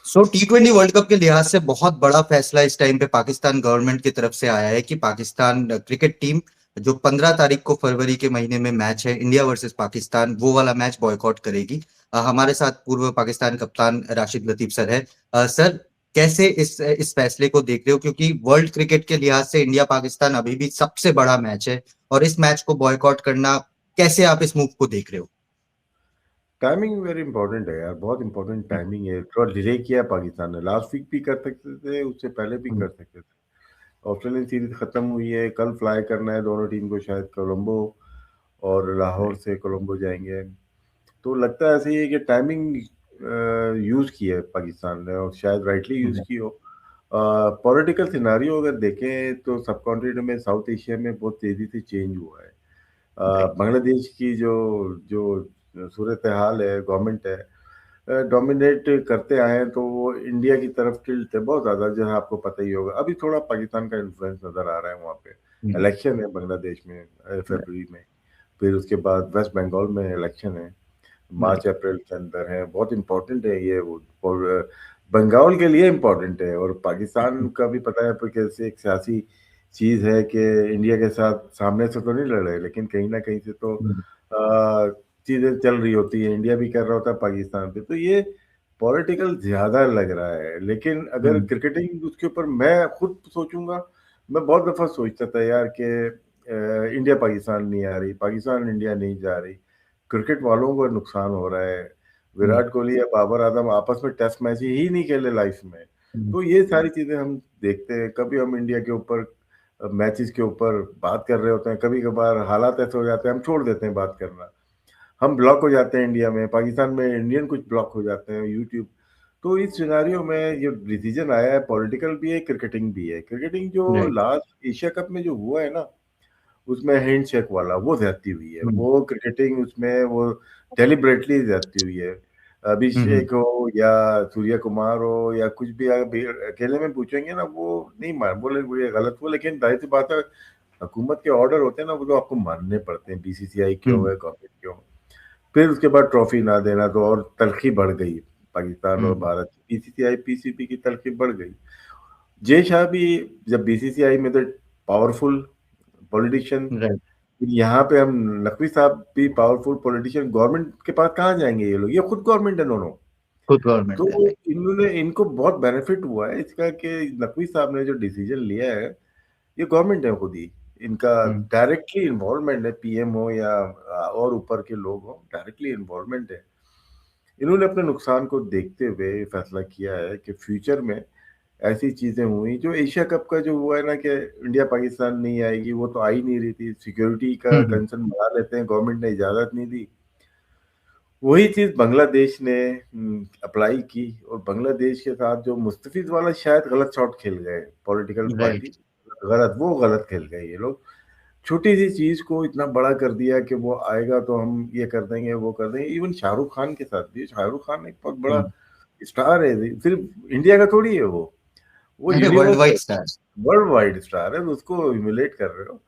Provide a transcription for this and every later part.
T20 world cup के लिहाज से बहुत बड़ा फैसला इस टाइम पे पाकिस्तान गवर्नमेंट की तरफ से आया है कि पाकिस्तान क्रिकेट टीम जो 15 तारीख को फरवरी के महीने में मैच है इंडिया वर्सेस पाकिस्तान, वो वाला मैच बॉयकॉट करेगी। हमारे साथ पूर्व पाकिस्तान कप्तान राशिद लतीफ सर है। सर, कैसे इस फैसले को देख रहे हो, क्योंकि वर्ल्ड क्रिकेट के लिहाज से इंडिया पाकिस्तान अभी भी सबसे बड़ा मैच है और इस मैच को बॉयकॉट करना, कैसे आप इस मूव को देख रहे हो? टाइमिंग वेरी इंपॉर्टेंट है यार, बहुत इंपॉर्टेंट टाइमिंग है। थोड़ा डिले किया पाकिस्तान ने, लास्ट वीक भी कर सकते थे, उससे पहले भी हम्म, कर सकते थे। ऑस्ट्रेलियन सीरीज खत्म हुई है, कल फ्लाई करना है दोनों टीम को, शायद कोलंबो और लाहौर राइट। से कोलंबो जाएंगे। तो लगता है ऐसे ही है कि टाइमिंग यूज की है पाकिस्तान ने, और शायद राइटली यूज की हो। पॉलिटिकल सिनारियो अगर देखें तो सब कॉन्टिनेंट में, साउथ एशिया में बहुत तेजी से चेंज हुआ है। राइट। बांग्लादेश की जो जो सूरत हाल है, गवर्नमेंट है, डोमिनेट करते आए हैं, तो वो इंडिया की तरफ टिल्ट है बहुत ज़्यादा, जैसा आपको पता ही होगा। अभी थोड़ा पाकिस्तान का इन्फ्लुएंस नज़र आ रहा है वहाँ पे। इलेक्शन है बांग्लादेश में फरवरी में, फिर उसके बाद वेस्ट बंगाल में इलेक्शन है मार्च राइट। अप्रैल के अंदर है। बहुत इंपॉर्टेंट है ये वो, और बंगाल के लिए इम्पोर्टेंट है। और पाकिस्तान का भी पता है कैसे एक सियासी चीज़ है कि इंडिया के साथ सामने से तो नहीं लड़ रहे, लेकिन कहीं ना कहीं से तो चीज़ें चल रही होती है, इंडिया भी कर रहा होता है पाकिस्तान पे, तो ये पॉलिटिकल ज़्यादा लग रहा है। लेकिन अगर क्रिकेटिंग उसके ऊपर मैं खुद सोचूंगा, मैं बहुत दफ़ा सोचता था यार कि इंडिया पाकिस्तान नहीं आ रही, पाकिस्तान इंडिया नहीं जा रही, क्रिकेट वालों को नुकसान हो रहा है। विराट कोहली या बाबर आजम आपस में टेस्ट मैच ही नहीं खेले लाइफ में। तो ये सारी चीजें हम देखते हैं, कभी हम इंडिया के ऊपर मैचेस के ऊपर बात कर रहे होते हैं, कभी कभार हालात ऐसे हो जाते हैं हम छोड़ देते हैं बात करना, हम ब्लॉक हो जाते हैं इंडिया में, पाकिस्तान में इंडियन कुछ ब्लॉक हो जाते हैं यूट्यूब। तो इस सिनारियो में ये डिसीजन आया है, पॉलिटिकल भी है, क्रिकेटिंग भी है। क्रिकेटिंग जो राइट। लास्ट एशिया कप में जो हुआ है ना, उसमें हैंडशेक वाला वो ज्यादती हुई है, हम्म, वो क्रिकेटिंग उसमें वो डेलिबरेटली ज्यादती हुई है। हम्म, अभिषेक हो या सूर्य कुमार हो या कुछ भी, अभी अकेले में पूछेंगे ना, वो नहीं मान बोले वो ये गलत हुआ, लेकिन जाहिर सी बात है हुकूमत के ऑर्डर होते हैं ना, वो तो आपको मानने पड़ते हैं, बीसीसीआई क्यों हम्म, है, गवर्नमेंट क्यों। फिर उसके बाद ट्रॉफी ना देना तो और तलखी बढ़ गई, पाकिस्तान और हम्म, भारत की बीसीसीआई पीसीबी की तलखी बढ़ गई। जय शाह भी जब बीसीसीआई में थे, पावरफुल पॉलिटिशियन, राइट। यहाँ पे हम नकवी साहब भी पावरफुल पॉलिटिशियन, गवर्नमेंट के पास कहाँ जाएंगे ये लोग, ये खुद गवर्नमेंट है दोनों। खुद गवर्नमेंट है, तो राइट। इन्होंने, इनको बहुत बेनिफिट हुआ है इसका कि नकवी साहब ने जो डिसीजन लिया है, ये गवर्नमेंट है खुद ही, इनका हम्म, डायरेक्टली इन्वॉल्वमेंट है, पीएम हो या और ऊपर के लोग हो, डायरेक्टली इन्वॉल्वमेंट है। इन्होंने अपने नुकसान को देखते हुए ये फैसला किया है कि फ्यूचर में ऐसी चीजें हुई, जो एशिया कप का जो हुआ है ना, कि इंडिया पाकिस्तान नहीं आएगी, वो तो आ ही नहीं रही थी, सिक्योरिटी का हम्म, कंसर्न बढ़ा लेते हैं, गवर्नमेंट ने इजाजत नहीं दी। वही चीज बांग्लादेश ने अप्लाई की, और बांग्लादेश के साथ जो मुस्तफिज वाला शायद गलत शॉट खेल गए पॉलिटिकल पार्टी, राइट। गलत, वो गलत खेल गए ये लोग। छोटी सी चीज को इतना बड़ा कर दिया कि वो आएगा तो हम ये कर देंगे वो कर देंगे। इवन शाहरुख खान के साथ भी, शाहरुख खान एक बहुत बड़ा हम्म, स्टार है, सिर्फ इंडिया का थोड़ी है वो अरे world universal wide star. World wide star है, तो उसको ह्यूमिलेट कर रहे हो।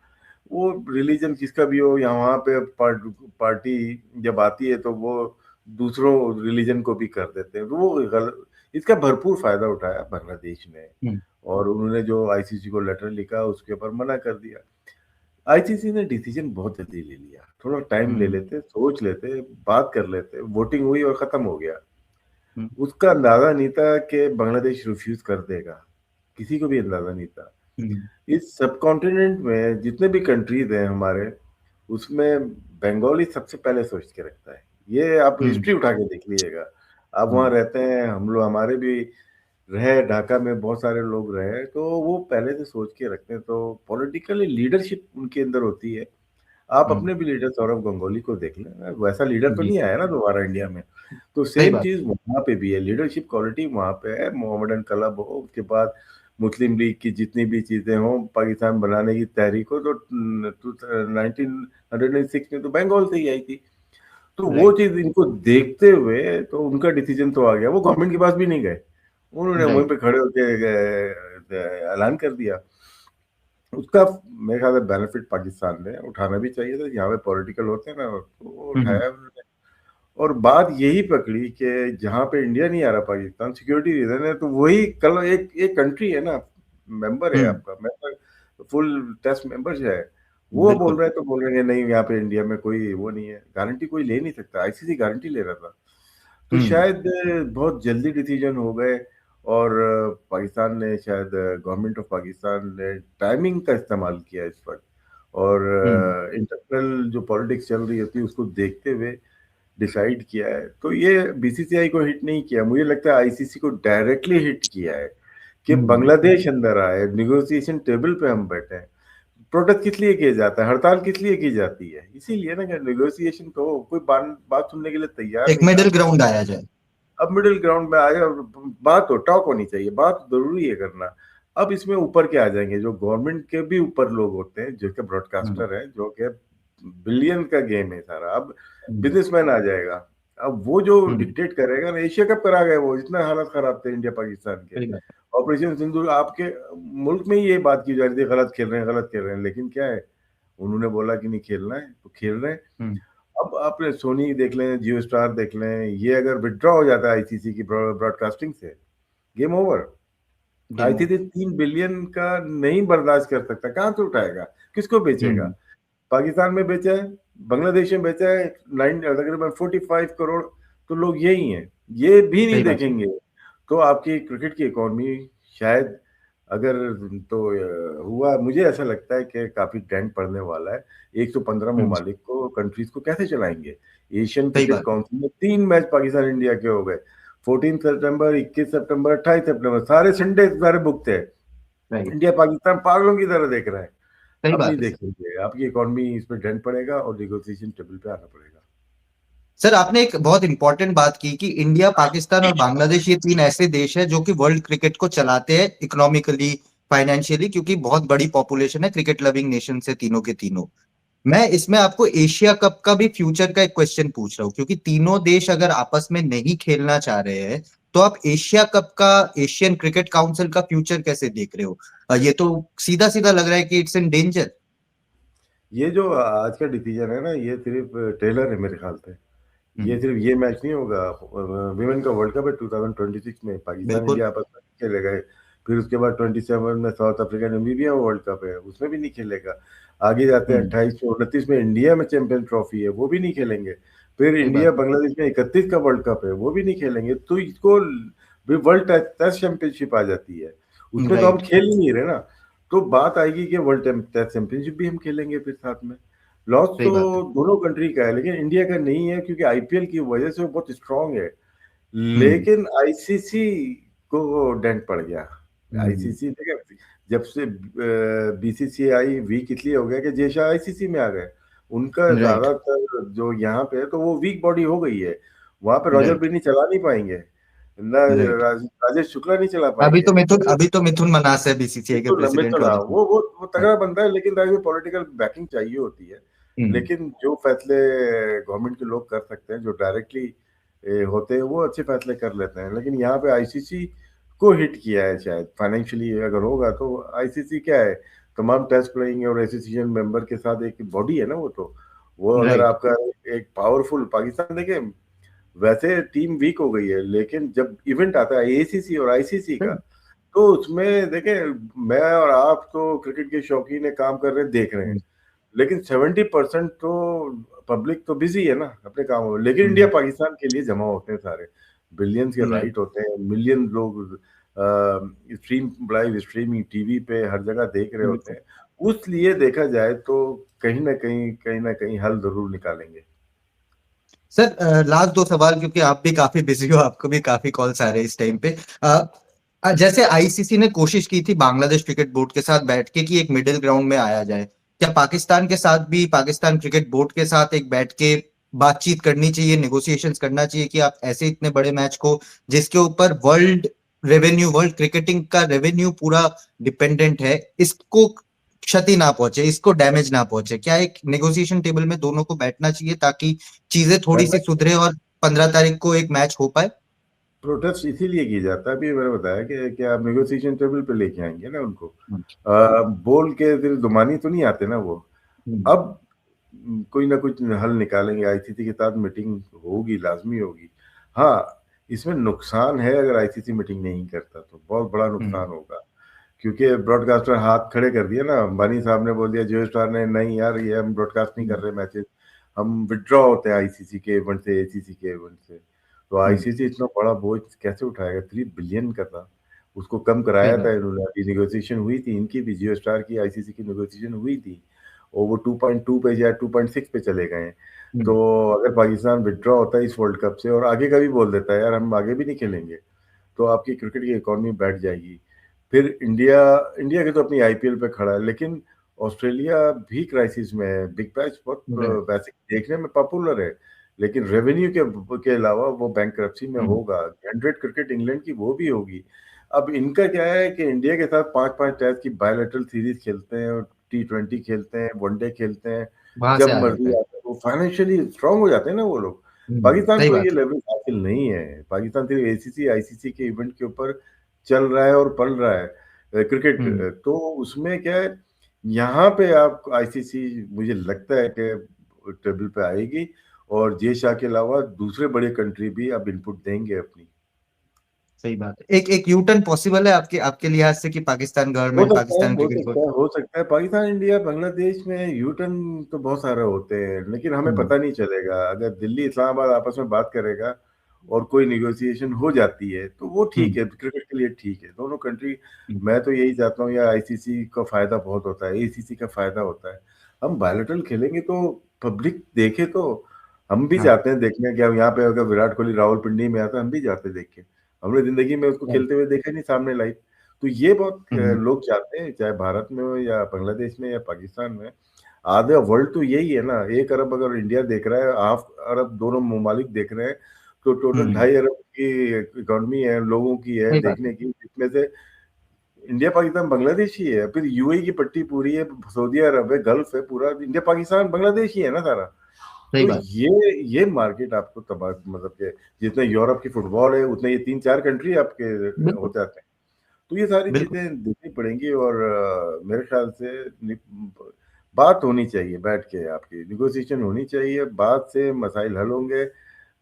वो रिलीजन किसका भी हो, यहाँ वहाँ पे पार्टी जब आती है तो वो दूसरों रिलीजन को भी कर देते हैं, तो वो गलत। इसका भरपूर फायदा उठाया बांग्लादेश ने, हम्म, और उन्होंने जो आईसीसी को लेटर लिखा उसके ऊपर मना कर दिया। आईसीसी ने डिसीजन बहुत जल्दी ले लिया, थोड़ा टाइम ले हम्म, लेते, सोच लेते, बात कर लेते, वोटिंग हुई और खत्म हो गया। हम्म, उसका अंदाजा नहीं था कि बांग्लादेश रिफ्यूज कर देगा, किसी को भी अंदाजा नहीं था। हम्म, इस सब कॉन्टिनेंट में जितने भी कंट्रीज हैं हमारे, उसमें बंगाली सबसे पहले सोच के रखता है। ये आप हम्म, हिस्ट्री उठा के देख लीजिएगा, आप वहाँ हम्म, रहते हैं, हम लोग हमारे भी रहे, ढाका में बहुत सारे लोग रहे, तो वो पहले से सोच के रखते हैं। तो पॉलिटिकली लीडरशिप उनके अंदर होती है। आप हम्म, अपने भी लीडर सौरव गांगुली को देख लें, वैसा लीडर तो जी। नहीं आया ना दोबारा इंडिया में। तो सही सेम बात। चीज वहां पे भी है, लीडरशिप क्वालिटी वहां पे है। मोहम्मद इनकलाब हो, उसके बाद मुस्लिम लीग की जितनी भी चीजें हों, पाकिस्तान बनाने की तहरीक हो, तो 1906 में तो बंगाल से ही आई थी। तो वो राइट। चीज इनको देखते हुए तो उनका डिसीजन तो आ गया, वो गवर्नमेंट के पास भी नहीं गए, उन्होंने वहीं राइट। पे खड़े होकर ऐलान कर दिया। उसका मेरे ख्याल से बेनिफिट पाकिस्तान ने उठाना भी चाहिए था, यहाँ पे पॉलिटिकल होते हैं ना, तो वो हम्म, उठाया उन्होंने। और बात यही पकड़ी कि जहाँ पे इंडिया नहीं आ रहा पाकिस्तान, सिक्योरिटी रीजन है, तो वही कल एक कंट्री है ना, मेंबर है हम्म। आपका, मेंबर फुल टेस्ट मेंबर है, वो बोल बिल्कुल। रहे हैं, तो बोल रहे हैं नहीं यहाँ पे इंडिया में कोई वो नहीं है, गारंटी कोई ले नहीं सकता, आईसीसी गारंटी ले रहा था। तो हम्म। शायद बहुत जल्दी डिसीजन हो गए, और पाकिस्तान ने शायद गवर्नमेंट ऑफ पाकिस्तान ने टाइमिंग का इस्तेमाल किया इस वक्त, और हम्म। इंटरनल जो पॉलिटिक्स चल रही होती है उसको देखते हुए डिसाइड किया है। तो ये बीसीसीआई को हिट नहीं किया, मुझे लगता है आईसीसी को डायरेक्टली हिट किया है कि हम्म। बांग्लादेश अंदर आए, निगोशिएशन टेबल पे हम बैठे हैं। प्रोटेस्ट किस लिए किया जाता है, हड़ताल किस लिए की जाती है, इसीलिए ना कि निगोशिएशन को कोई बात सुनने के लिए तैयार एक नहीं था। मिडिल ग्राउंड आया जाए। अब मिडिल ग्राउंड में आए, और बात हो, टॉक होनी चाहिए, बात जरूरी है करना। अब इसमें ऊपर के आ जाएंगे, जो गवर्नमेंट के भी ऊपर लोग होते हैं, जो कि हम्म। ब्रॉडकास्टर है, जो कि बिलियन का गेम है सारा, अब हम्म। बिजनेसमैन आ जाएगा। अब वो जो हम्म। डिक्टेट करेगा ना, एशिया कप करा गए वो, इतना हालत खराब थे इंडिया पाकिस्तान के, सही बात। ऑपरेशन सिंदूर, आपके मुल्क में ही ये बात की जा रही थी, गलत खेल रहे हैं, गलत खेल रहे हैं, लेकिन क्या है, उन्होंने बोला कि नहीं खेलना है तो खेल रहे हैं। हम्म। अब आपने सोनी देख लें, जियो स्टार देख लें, ये अगर विड्रॉ हो जाता है आईसीसी की ब्रॉडकास्टिंग से, game over. Game ICC over. 3 billion का नहीं बर्दाश्त कर सकता, कहाँ से उठाएगा, किसको बेचेगा? हम्म। पाकिस्तान में बेचा है, बांग्लादेश में बेचा है, 45 करोड़, तो लोग यही हैं, ये भी नहीं सही बात। देखेंगे। तो आपकी क्रिकेट की इकोनॉमी शायद, अगर, तो हुआ, मुझे ऐसा लगता है कि काफी डेंट पड़ने वाला है। 115 हम्म। ममालिक को, कंट्रीज को कैसे चलाएंगे? एशियन सही क्रिकेट बात। काउंसिल में 3 मैच पाकिस्तान इंडिया के हो गए, 14 सितंबर, 21 सितंबर, 28 सितंबर, सारे संडे सारे बुक थे। राइट। इंडिया पाकिस्तान पागलों की तरह देख रहा है। सही अब नहीं बात है सर। देखेंगे, आपकी इकोनॉमी इस पे डेंट पड़ेगा, और निगोशिएशन टेबल पे आना पड़ेगा। सर आपने एक बहुत इंपॉर्टेंट बात की कि इंडिया, पाकिस्तान और बांग्लादेश ये तीन ऐसे देश हैं जो कि वर्ल्ड क्रिकेट को चलाते हैं इकोनॉमिकली, फाइनेंशियली, क्योंकि बहुत बड़ी पॉपुलेशन है, क्रिकेट लविंग नेशन से तीनों के तीनों। मैं इसमें आपको एशिया कप का भी फ्यूचर का एक क्वेश्चन पूछ रहा हूँ, क्योंकि तीनों देश अगर आपस में नहीं खेलना चाह रहे हैं, तो आप एशिया कप का, एशियन क्रिकेट काउंसिल का फ्यूचर कैसे देख रहे हो? ये तो सीधा सीधा लग रहा है कि इट्स इन डेंजर। ये जो आज का डिसीजन है ना, ये सिर्फ टेलर है मेरे ख्याल से। ये सिर्फ ये मैच नहीं होगा, विमेन का वर्ल्ड कप है 2026 में, पाकिस्तान बिल्कुल। इंडिया आपस में नहीं खेलेगा। फिर उसके बाद 27 में south Africa Namibia world cup है, उसमें भी नहीं खेलेगा। आगे जाते हैं हम्म। 28 में 29 में इंडिया में चैंपियन ट्रॉफी है, वो भी नहीं खेलेंगे। फिर सही इंडिया बात। बांग्लादेश में 31 का वर्ल्ड कप है, वो भी नहीं खेलेंगे। तो इसको भी वर्ल्ड टेस्ट चैंपियनशिप आ जाती है, उसमें तो हम राइट। खेल ही नहीं रहे ना। तो बात आएगी कि वर्ल्ड टेस्ट चैंपियनशिप भी हम खेलेंगे फिर साथ में। लॉस सही तो बात है। दोनों कंट्री का है, लेकिन इंडिया का नहीं है, क्योंकि आईपीएल की वजह से वो बहुत स्ट्रांग है। हम्म। लेकिन आईसीसी को डेंट पड़ गया। हम्म। आईसीसी देखिए, जब से बीसीसीआई वीक इसलिए हो गया कि जैसा आईसीसी में आ गए, उनका राइट। ज्यादातर जो यहाँ पे है, तो वो वीक बॉडी हो गई है। वहां पे रॉजर राइट। बिन्नी चला नहीं पाएंगे ना, राइट। राजेश शुक्ला नहीं चला पाएंगे। अभी तो मिथुन मनास है बीसीसीआई के मिथुन प्रेसिडेंट मिथुन हाँ, वाली टीम। वो तगड़ा बंदा है, लेकिन ताकि पॉलिटिकल बैकिंग चाहिए होती है। हम्म। लेकिन जो फैसले गवर्नमेंट के लोग कर सकते हैं, जो डायरेक्टली होते हैं, वो अच्छे फैसले कर लेते हैं। लेकिन यहाँ पे आईसीसी को हिट किया है, शायद फाइनेंशियली अगर होगा तो। आईसीसी क्या है, तमाम टेस्ट प्लेइंग और एसोसिएशन मेंबर के साथ एक बॉडी है ना वो, तो वो अगर राइट। आपका एक पावरफुल पाकिस्तान देखे, वैसे टीम वीक हो गई है, लेकिन जब इवेंट आता है एसीसी और आईसीसी का, तो उसमें देखें, मैं और आप तो क्रिकेट के शौकीन है, काम कर रहे हैं, देख रहे हैं, लेकिन 70% तो पब्लिक तो बिजी है ना अपने कामों में। लेकिन इंडिया पाकिस्तान के लिए जमा होते हैं सारे, बिलियंस के राइट। राइट होते हैं, मिलियन लोग स्ट्रीम, लाइव स्ट्रीमिंग टीवी पे हर जगह देख रहे होते बिल्कुल। हैं। उस लिए देखा जाए तो कहीं ना कहीं हल जरूर निकालेंगे। सर लास्ट दो सवाल, क्योंकि आप भी काफी बिजी हो, आपको भी काफी कॉल्स आ रहे हैं इस टाइम पे। जैसे आईसीसी ने कोशिश की थी बांग्लादेश क्रिकेट बोर्ड के साथ बैठ के कि एक मिडिल ग्राउंड में आया जाए, क्या पाकिस्तान के साथ भी, पाकिस्तान क्रिकेट बोर्ड के साथ एक बैठ के बातचीत करनी चाहिए, नेगोशिएशंस करना चाहिए कि आप ऐसे इतने बड़े मैच को, जिसके ऊपर वर्ल्ड रेवेन्यू, वर्ल्ड क्रिकेटिंग का रेवेन्यू पूरा डिपेंडेंट है, इसको क्षति ना पहुंचे, इसको डैमेज ना पहुंचे, क्या एक नेगोशिएशन टेबल में दोनों को बैठना चाहिए ताकि चीजें थोड़ी सी करना सुधरे और 15 तारीख को एक मैच हो पाए? प्रोटेस्ट इसीलिए की जाता है, अभी मैंने बताया कि आप नेगोशिएशन टेबल पे लेके आएंगे ना उनको। हम्म। बोल के फिर दुमानी तो नहीं आते ना वो। हम्म। अब कोई ना कुछ हल निकालेंगे, आईसीसी के साथ मीटिंग होगी, लाजमी होगी। हाँ, इसमें नुकसान है अगर आईसीसी मीटिंग नहीं करता तो बहुत बड़ा नुकसान होगा, क्योंकि ब्रॉडकास्टर हाथ खड़े कर दिए ना, अंबानी साहब ने बोल दिया, जियो स्टार ने, नहीं यार ये हम ब्रॉडकास्ट नहीं कर रहे मैचेस, हम विड्रॉ होते हैं आईसीसी के इवेंट से, एसीसी के इवेंट से। तो आईसीसी इतना बड़ा बोझ कैसे उठाएगा? 3 बिलियन का था, उसको कम सही कराया था बात। इन्होंने, अभी नेगोशिएशन हुई थी, इनकी भी जियो स्टार की आईसीसी की नेगोशिएशन हुई थी, और वो 2.2 पे या 2.6 पे चले गए हैं। तो अगर पाकिस्तान विड्रॉ होता है इस वर्ल्ड कप से और आगे का भी बोल देता है यार हम आगे भी नहीं खेलेंगे, तो आपकी क्रिकेट की इकोनॉमी बैठ जाएगी। फिर इंडिया इंडिया के तो अपनी आईपीएल पे खड़ा है, लेकिन ऑस्ट्रेलिया भी क्राइसिस में है। बिग बैश बहुत वैसे देखने में पॉपुलर है, लेकिन रेवेन्यू के अलावा वो बैंकरप्सी में होगा। 100 क्रिकेट इंग्लैंड की वो भी होगी। अब इनका क्या है कि इंडिया के साथ 5-5 टेस्ट की बायलैटरल सीरीज खेलते हैं, T20 खेलते हैं, वनडे खेलते हैं, वहां से जब आ जाता मर्जी है। आते हैं, वो फाइनेंशियली स्ट्रांग हो जाते हैं ना वो लोग। पाकिस्तान सही को ये बात है। लेवल हासिल नहीं है। पाकिस्तान सिर्फ एसीसी आईसीसी के इवेंट के ऊपर चल रहा है और पल रहा है क्रिकेट। तो उसमें क्या है, यहाँ पे आप आईसीसी मुझे लगता है कि टेबल पे आएगी, और जे शाह के अलावा दूसरे बड़े कंट्री भी अब इनपुट देंगे अपनी। सही बात है। एक एक यू टर्न पॉसिबल है आपके आपके लिहाज से कि पाकिस्तान हो गवर्नमेंट सकता है, पाकिस्तान हो क्रिकेट बोर्ड। सकता है, हो सकता है। पाकिस्तान, इंडिया, बांग्लादेश में यू टर्न तो बहुत सारे होते हैं, लेकिन हमें पता नहीं चलेगा। अगर दिल्ली इस्लामाबाद आपस में बात करेगा और कोई निगोशिएशन हो जाती है तो वो ठीक है, क्रिकेट के लिए ठीक है, दोनों कंट्री। मैं तो यही चाहता हूँ, या आईसीसी का फायदा बहुत होता है, एसीसी का फायदा होता है। हम बायलेटरल खेलेंगे तो पब्लिक देखे, तो हम भी हाँ। जाते हैं देखने। क्या यहाँ पे अगर विराट कोहली रावलपिंडी में आता, हम भी जाते हैं देख के। हमने जिंदगी में उसको खेलते हुए देखा नहीं सामने लाइव। तो ये बहुत लोग चाहते हैं, चाहे भारत में हो या बांग्लादेश में या पाकिस्तान में। आधे वर्ल्ड तो यही है ना, 1 अरब अगर इंडिया देख रहा है, 1/2 अरब दोनों ममालिक देख रहे हैं, तो टोटल 2.5 अरब की इकोनॉमी है, लोगों की है सही बात है। देखने की, जिसमें से इंडिया पाकिस्तान बांग्लादेश ही है, फिर यूएई की पट्टी पूरी है, सऊदी अरब है, गल्फ है, पूरा इंडिया पाकिस्तान बांग्लादेश ही है ना सारा। सही तो बात। ये मार्केट आपको तबाह, मतलब के जितने यूरोप की फुटबॉल है उतने ये 3-4 कंट्री आपके हो बिल्कुल। जाते हैं। तो ये सारी बिल्कुल। चीजें देखनी पड़ेंगी, और मेरे ख्याल से बात होनी चाहिए, बैठ के आपकी निगोशिएशन होनी चाहिए, बात से मसाइल हल होंगे।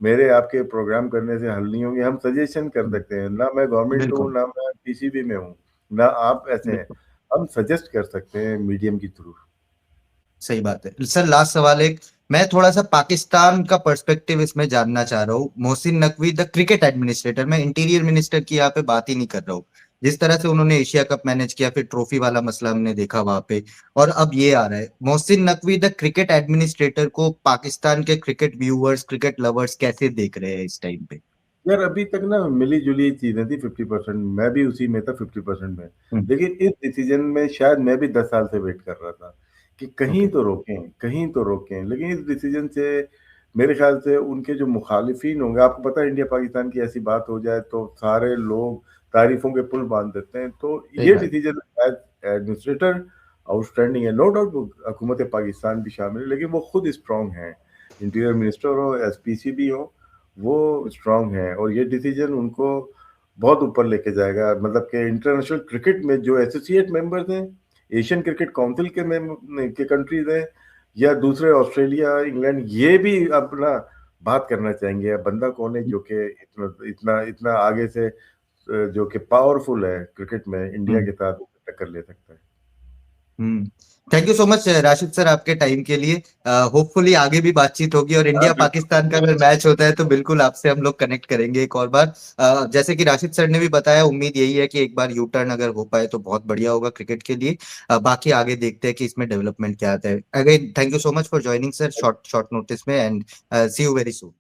मेरे आपके प्रोग्राम करने से हल नहीं होंगे। हम सजेशन कर सकते हैं ना, मैं गवर्नमेंट हूँ बिल्कुल। ना मैं पीसीबी में हूँ, ना आप ऐसे हैं। बिल्कुल। हम सजेस्ट कर सकते हैं मीडियम के थ्रू। सही बात है सर। लास्ट सवाल एक, मैं थोड़ा सा पाकिस्तान का पर्सपेक्टिव इसमें जानना चाह रहा हूँ। Mohsin Naqvi the cricket administrator, मैं इंटीरियर मिनिस्टर की यहाँ पे बात ही नहीं कर रहा हूँ। जिस तरह से उन्होंने एशिया कप मैनेज किया, फिर ट्रॉफी वाला मसला हमने देखा वहां पे, और अब ये आ रहा है। Mohsin Naqvi the cricket administrator को पाकिस्तान के क्रिकेट व्यूअर्स, क्रिकेट लवर्स कैसे देख रहे हैं इस टाइम पे? यार अभी तक ना मिली जुली चीजें थी, 50%। मैं भी उसी में था, 50% में। लेकिन इस डिसीजन में शायद मैं भी 10 साल से वेट कर रहा था कि कहीं ओके। तो रोकें, कहीं तो रोकें। लेकिन इस डिसीजन से मेरे ख्याल से उनके जो मुखालिफिन होंगे, आपको पता है इंडिया पाकिस्तान की ऐसी बात हो जाए तो सारे लोग तारीफों के पुल बांध देते हैं। तो सही ये बात। डिसीजन एज एडमिनिस्ट्रेटर आउटस्टैंडिंग है, नो डाउट। हुकूमत पाकिस्तान भी शामिल है, लेकिन वो खुद स्ट्रांग है। इंटीरियर मिनिस्टर हो, एसपीसी भी हो, वो स्ट्रांग है, और ये डिसीजन उनको बहुत ऊपर लेके जाएगा। मतलब कि इंटरनेशनल क्रिकेट में जो एसोसिएट मेंबर्स हैं, एशियन क्रिकेट काउंसिल के कंट्रीज हैं, या दूसरे ऑस्ट्रेलिया, इंग्लैंड, ये भी अपना बात करना चाहेंगे, बंदा कौन है जो कि इतना इतना इतना आगे से जो कि पावरफुल है क्रिकेट में, इंडिया के साथ टक्कर ले सकता है। हम्म। Thank you so much Rashid sir आपके टाइम के लिए। होपफुली आगे भी बातचीत होगी, और हाँ इंडिया बिल्कुल पाकिस्तान का अगर मैच होता है तो बिल्कुल आपसे हम लोग कनेक्ट करेंगे एक और बार। जैसे कि राशिद सर ने भी बताया, उम्मीद यही है कि एक बार यू टर्न अगर हो पाए तो बहुत बढ़िया होगा क्रिकेट के लिए। बाकी आगे देखते हैं कि इसमें डेवलपमेंट क्या आता है। Again thank you so much for joining sir, short short notice में, and see you very soon.